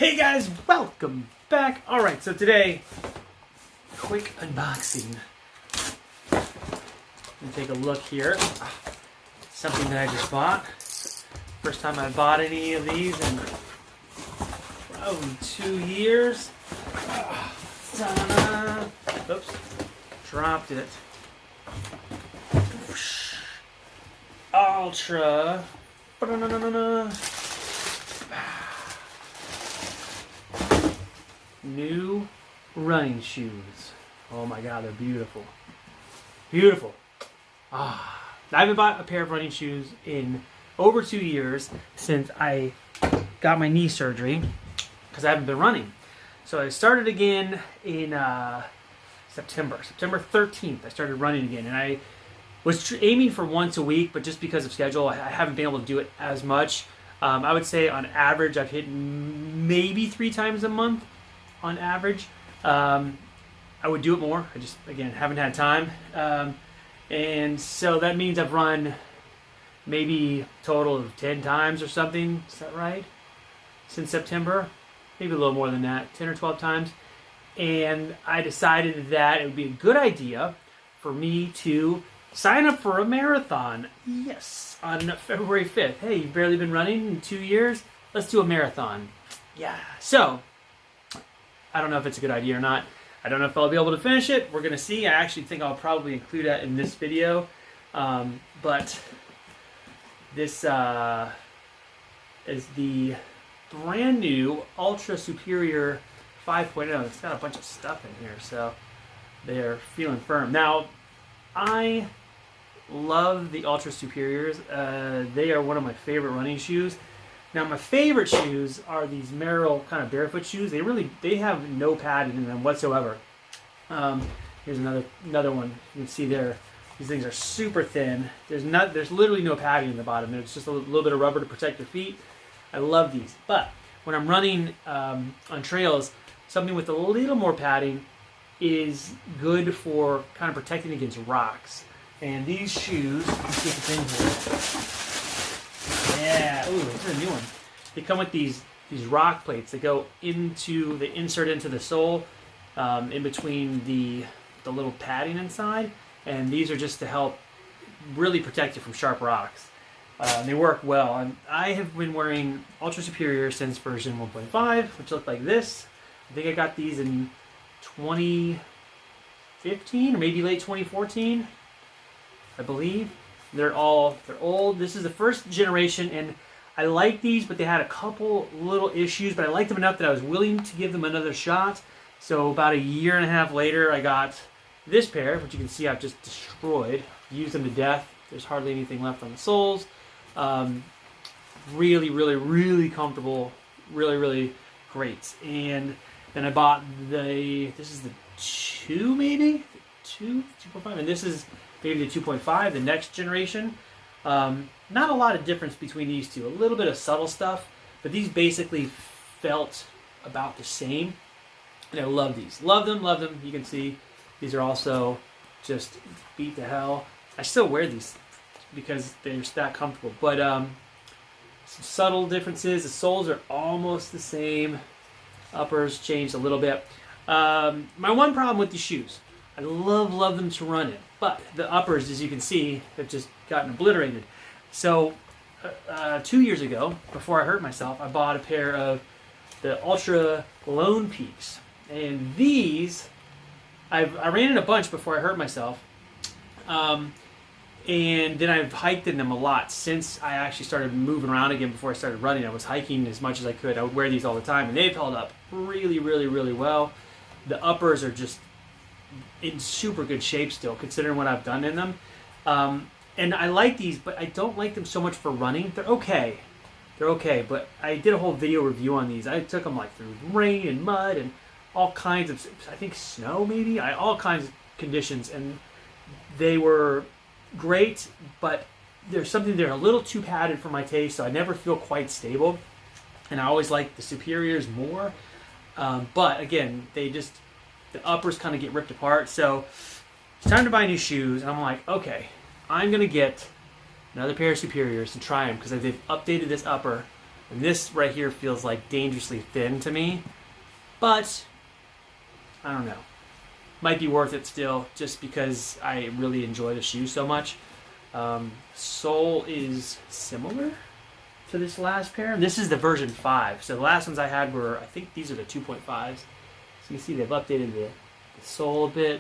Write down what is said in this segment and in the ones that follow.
Hey guys, welcome back. Alright, so today, quick unboxing. Let me take a look here. Something that I just bought. First time I bought any of these in probably 2 years. Ta-da. Oops, dropped it. Altra. New running shoes. Oh my god, they're beautiful. Beautiful. I haven't bought a pair of running shoes in over 2 years since I got my knee surgery because I haven't been running. So I started again in September 13th. I started running again, and I was aiming for once a week, but just because of schedule, I haven't been able to do it as much. I would say on average, I've hit maybe 3 times a month. On average, I would do it more. I just, again, haven't had time. And so that means I've run maybe a total of 10 times or something. Is that right? Since September? Maybe a little more than that, 10 or 12 times. And I decided that it would be a good idea for me to sign up for a marathon. Yes, on February 5th. Hey, you've barely been running in 2 years? Let's do a marathon. Yeah. So, I don't know if it's a good idea or not. I don't know if I'll be able to finish it. We're going to see. I actually think I'll probably include that in this video. But this is the brand new Altra Superior 5.0. It's got a bunch of stuff in here, so they're feeling firm. Now, I love the Altra Superiors. They are one of my favorite running shoes. Now, my favorite shoes are these Merrell kind of barefoot shoes. They have no padding in them whatsoever. Here's another one. You can see there. These things are super thin. There's literally no padding in the bottom. It's just a little bit of rubber to protect your feet. I love these. But when I'm running on trails, something with a little more padding is good for kind of protecting against rocks. And these shoes, let's see if it's in here. Yeah, ooh, this is a new one. They come with these rock plates that go into, they insert into the sole in between the little padding inside. And these are just to help really protect you from sharp rocks. They work well. I have been wearing Altra Superior since version 1.5, which look like this. I think I got these in 2015 or maybe late 2014, I believe. They're old. This is the first generation, and I like these, but they had a couple little issues, but I liked them enough that I was willing to give them another shot. So about a year and a half later, I got this pair, which you can see I've just destroyed. Used them to death. There's hardly anything left on the soles. Really, really, really comfortable. Really, really great. And then I bought this is the 2 maybe? 2.5, and this is maybe the 2.5, the next generation. Not a lot of difference between these two. A little bit of subtle stuff, but these basically felt about the same. And I love these. Love them, love them. You can see these are also just beat to hell. I still wear these because they're just that comfortable. But some subtle differences. The soles are almost the same. Uppers changed a little bit. My one problem with these shoes, I love them to run in, but the uppers, as you can see, have just gotten obliterated. So 2 years ago, before I hurt myself, I bought a pair of the Ultra Lone Peaks. And these, I ran in a bunch before I hurt myself. And then I've hiked in them a lot since I actually started moving around again. Before I started running, I was hiking as much as I could. I would wear these all the time, and they've held up really, really, really well. The uppers are just in super good shape still, considering what I've done in them. And I like these, but I don't like them so much for running. They're okay. They're okay, but I did a whole video review on these. I took them like through rain and mud and all kinds of, I think snow maybe, all kinds of conditions, and they were great, but they're a little too padded for my taste, so I never feel quite stable. And I always like the Superiors more. But again, the uppers kind of get ripped apart. So it's time to buy new shoes. And I'm like, okay, I'm going to get another pair of Superiors and try them because they've updated this upper And this right here feels like dangerously thin to me, but I don't know. Might be worth it still, just because I really enjoy the shoe so much. Sole is similar to this last pair. This is the version 5. So the last ones I had were, I think these are the 2.5s. So you see they've updated the sole a bit.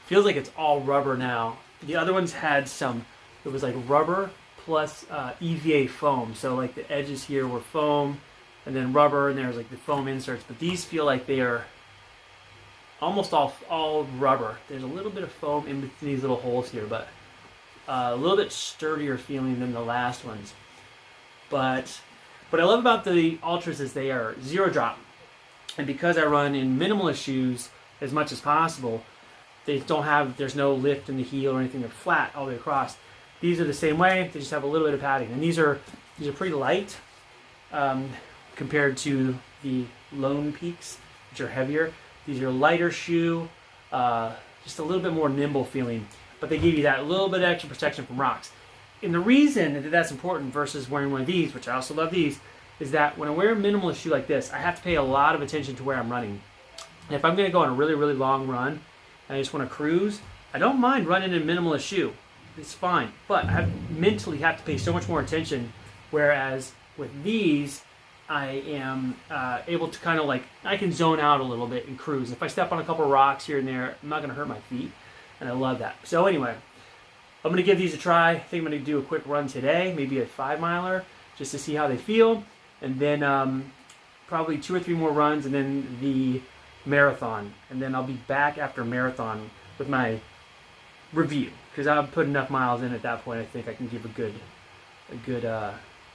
Feels like it's all rubber now. The other ones had some, it was like rubber plus EVA foam. So like the edges here were foam and then rubber, and there's like the foam inserts. But these feel like they are almost all rubber. There's a little bit of foam in between these little holes here, but a little bit sturdier feeling than the last ones. But what I love about the Ultras is they are zero drop. And because I run in minimalist shoes as much as possible, they don't have, there's no lift in the heel or anything. They're flat all the way across. These are the same way. They just have a little bit of padding. And these are pretty light compared to the Lone Peaks, which are heavier. These are a lighter shoe, just a little bit more nimble feeling, but they give you that little bit of extra protection from rocks. And the reason that that's important versus wearing one of these, which I also love these, is that when I wear a minimalist shoe like this, I have to pay a lot of attention to where I'm running. And if I'm going to go on a really, really long run and I just want to cruise, I don't mind running in a minimalist shoe. It's fine. But I mentally have to pay so much more attention, whereas with these, I am able to kind of like, I can zone out a little bit and cruise. If I step on a couple of rocks here and there, I'm not going to hurt my feet, and I love that. So anyway, I'm going to give these a try. I think I'm going to do a quick run today, maybe a 5-miler, just to see how they feel, and then probably 2 or 3 more runs, and then the marathon. And then I'll be back after marathon with my review, because I've put enough miles in at that point. I think I can give a good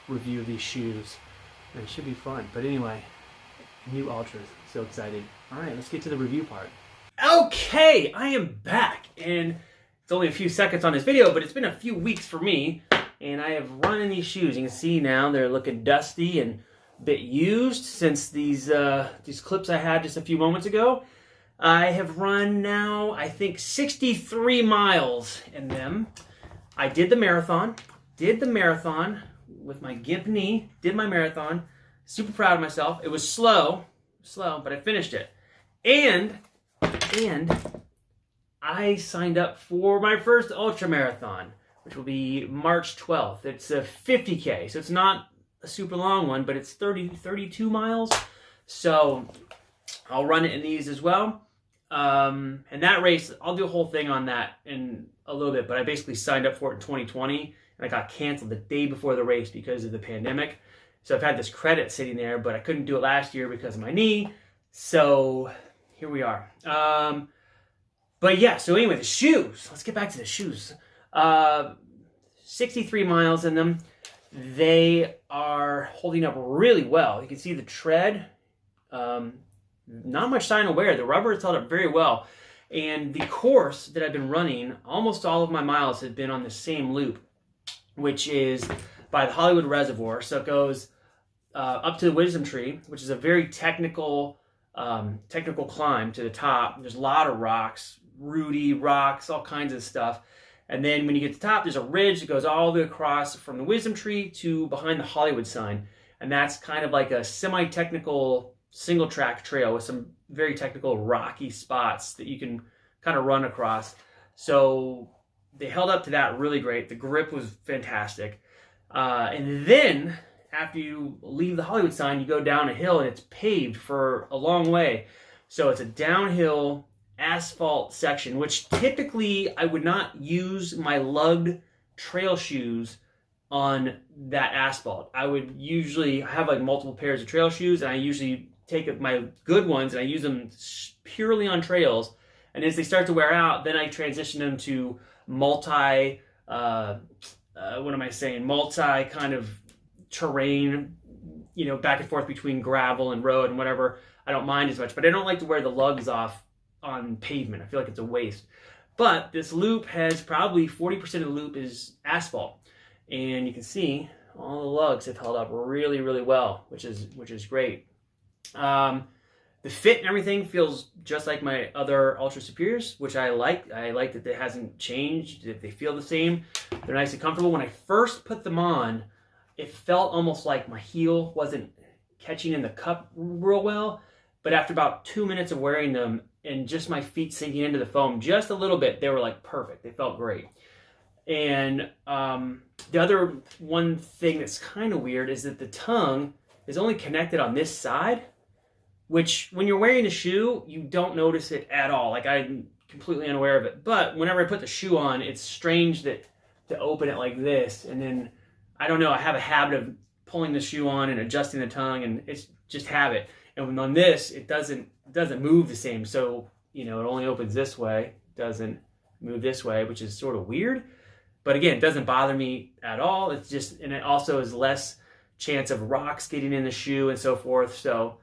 review of these shoes. It should be fun. But anyway, new Ultras. So excited. All right, let's get to the review part. Okay, I am back. And it's only a few seconds on this video, but it's been a few weeks for me. And I have run in these shoes. You can see now they're looking dusty and a bit used since these clips I had just a few moments ago. I have run now, I think, 63 miles in them. I did the marathon. With my gimp knee, did my marathon. Super proud of myself. It was slow, but I finished it. And I signed up for my first ultra marathon, which will be March 12th. It's a 50K, so it's not a super long one, but it's 32 miles. So I'll run it in these as well. And that race, I'll do a whole thing on that in a little bit, but I basically signed up for it in 2020. And I got canceled the day before the race because of the pandemic. So I've had this credit sitting there, but I couldn't do it last year because of my knee. So here we are. But yeah, so anyway, the shoes. Let's get back to the shoes. 63 miles in them. They are holding up really well. You can see the tread. Not much sign of wear. The rubber has held up very well. And the course that I've been running, almost all of my miles have been on the same loop, which is by the Hollywood Reservoir. So it goes up to the Wisdom Tree, which is a very technical climb to the top. There's a lot of rocks, rooty rocks, all kinds of stuff. And then when you get to the top, there's a ridge that goes all the way across from the Wisdom Tree to behind the Hollywood sign. And that's kind of like a semi-technical single-track trail with some very technical rocky spots that you can kind of run across. So they held up to that really great. The grip was fantastic. And then after you leave the Hollywood sign, you go down a hill and it's paved for a long way. So it's a downhill asphalt section, which typically I would not use my lugged trail shoes on that asphalt. I would usually have like multiple pairs of trail shoes, and I usually take my good ones and I use them purely on trails. And as they start to wear out, then I transition them to multi kind of terrain, back and forth between gravel and road and whatever. I don't mind as much, but I don't like to wear the lugs off on pavement. I feel like it's a waste. But this loop has probably 40% of the loop is asphalt, and you can see all the lugs have held up really, really well, which is great. The fit and everything feels just like my other Altra Superiors, which I like. I like that it hasn't changed. They feel the same. They're nice and comfortable. When I first put them on, it felt almost like my heel wasn't catching in the cup real well. But after about 2 minutes of wearing them and just my feet sinking into the foam just a little bit, they were like perfect. They felt great. And the other one thing that's kind of weird is that the tongue is only connected on this side, which when you're wearing the shoe, you don't notice it at all. Like, I'm completely unaware of it. But whenever I put the shoe on, it's strange that to open it like this. And then, I don't know, I have a habit of pulling the shoe on and adjusting the tongue, and it's just habit. And on this, it doesn't move the same. So, you know, it only opens this way, doesn't move this way, which is sort of weird. But again, it doesn't bother me at all. It's just, and it also is less chance of rocks getting in the shoe and so forth. So,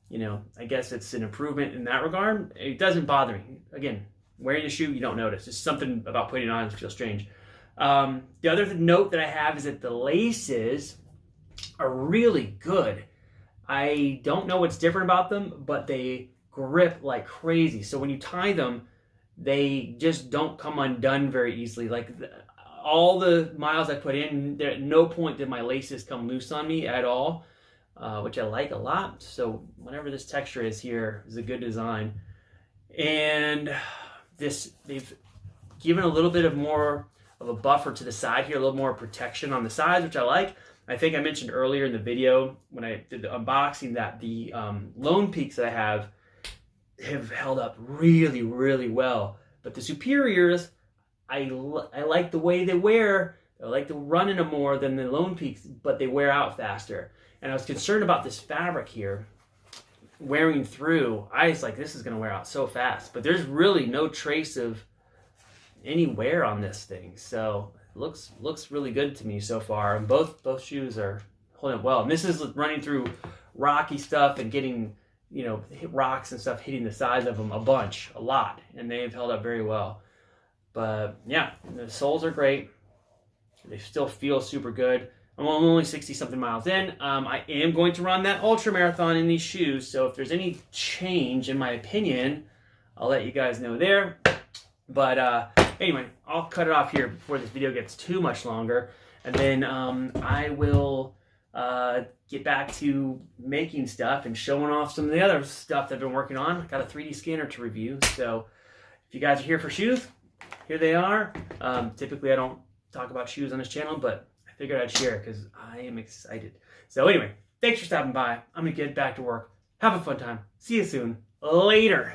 you know, I guess it's an improvement in that regard. It doesn't bother me. Again, wearing the shoe, you don't notice. It's something about putting it on that feels strange. The other note that I have is that the laces are really good. I don't know what's different about them, but they grip like crazy. So when you tie them, they just don't come undone very easily. Like all the miles I put in, at no point did my laces come loose on me at all, which I like a lot. So whatever this texture is here is a good design. And they've given a little bit of more of a buffer to the side here, a little more protection on the sides, which I like. I think I mentioned earlier in the video when I did the unboxing that the Lone Peaks that I have held up really, really well. But the Superiors, I like the way they wear. I like to run in them more than the Lone Peaks, but they wear out faster. And I was concerned about this fabric here wearing through. I was like, this is going to wear out so fast. But there's really no trace of any wear on this thing. So it looks really good to me so far. And both shoes are holding up well. And this is running through rocky stuff and getting, you know, rocks and stuff hitting the sides of them a lot. And they've held up very well. But yeah, the soles are great. They still feel super good. I'm only 60-something miles in. I am going to run that ultra marathon in these shoes. So if there's any change in my opinion, I'll let you guys know there. But anyway, I'll cut it off here before this video gets too much longer. And then I will get back to making stuff and showing off some of the other stuff that I've been working on. I got a 3D scanner to review. So if you guys are here for shoes, here they are. Typically, I don't talk about shoes on this channel, but I figured I'd share because I am excited. So anyway, thanks for stopping by. I'm going to get back to work. Have a fun time. See you soon. Later.